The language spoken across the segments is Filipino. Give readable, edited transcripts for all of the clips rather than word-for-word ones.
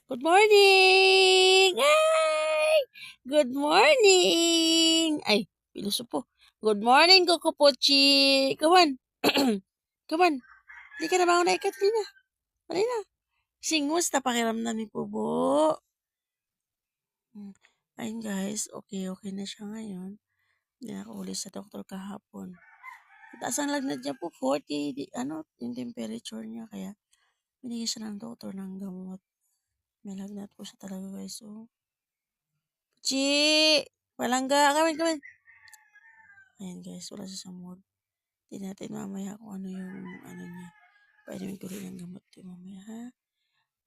Good morning! Ay! Good morning! Ay, piluso po. Good morning, Kukupochi! Come on! Come on! Hindi ka na ba ako naikat? Dali na. Singus na pakiramdam ni Pubo. Ayun guys, okay na siya ngayon. Hindi na ako uli sa doktor kahapon. Taas ang lagnat niya po, 40, yung temperature niya. Kaya, binigyan siya ng doktor ng gamot. May lagnat po siya talaga guys. So, Chi! Palangga! Kawin! Ayan guys, wala siya sa mood. Tingnan natin mamaya kung ano yung niya. Painumin ko rin ng gamot yung mamaya ha.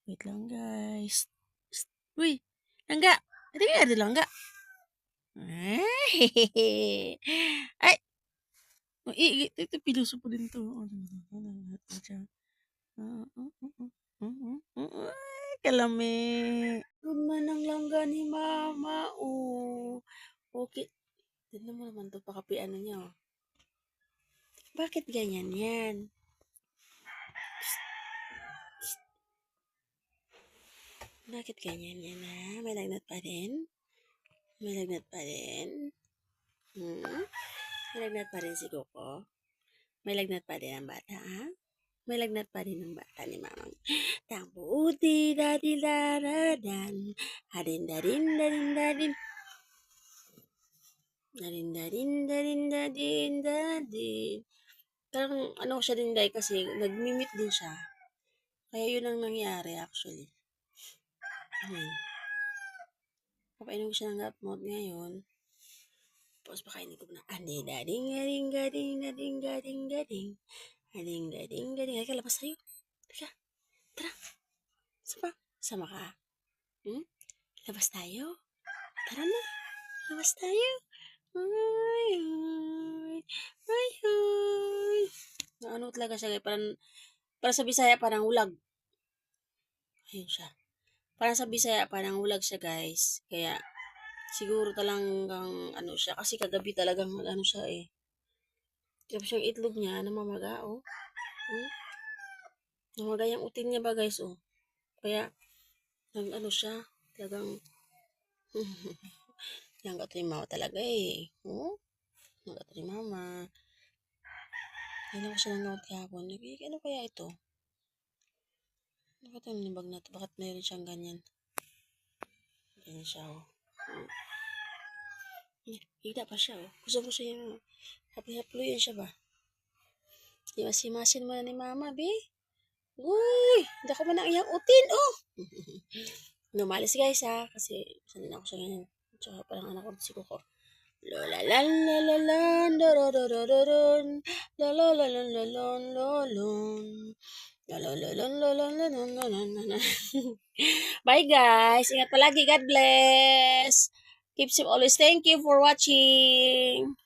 Wait lang guys. Uy! Langga! Hindi ka na langga. Ay! Ito piluso po din to. Ay, kalami. Good man ang langga ni mama. Oh. Okay. Tignan mo naman to pakapian niya. Oh. Bakit ganyan yan? Bakit ganyan yan ha? May lagnat pa din? May lagnat pa din? May lagnat pa rin si Coco? May lagnat pa din ang bata ha? May lagnat pa rin ang bata ni mamang. Tambuti dadi daradan. Hadin dadin dadin dadin. Dadin dadin dadin dadin dadin. Parang ano siya din dahil kasi nagmimit din siya. Kaya yun ang nangyari actually. Papainom ko siya ng gamot ngayon. Tapos pakainin ko na ading gading gading gading gading gading gading gading gading gading. Halika, labas tayo. Halika, tara. Sama ka? Labas tayo? Tara na. Labas tayo. Ay. Ano talaga siya, parang sa Bisaya parang ulag. Ayun siya. Parang sa Bisaya parang ulag siya guys. Kaya siguro talagang ano siya. Kasi kagabi talagang ano siya eh. Tapos yung itlog niya namamaga oh. Namaga yung utin niya ba guys oh. Kaya ano siya. Talagang langga to ni mama talaga eh. Oh? Langga to ni mama. Kailan ko siya ng gamot kahapon. Ano kaya ito? Ano ba ito nibag na ito? Bakit mayroon siyang ganyan? Ganyan siya oh. Higda pa siya oh. Gusto siya yung hapli-hapluyan siya ba? Imasin mo na ni mama, be. Uy! Hindi ako man ang iyang utin, oh! Lumalis guys, ha? Kasi, sanay ako siya ganyan. Tsaka parang anak ko si Coco. Lolalalalalalan, dorororororun, lolololololon, lolololololon. Bye guys! Ingat palagi. God bless! Keep safe always. Thank you for watching!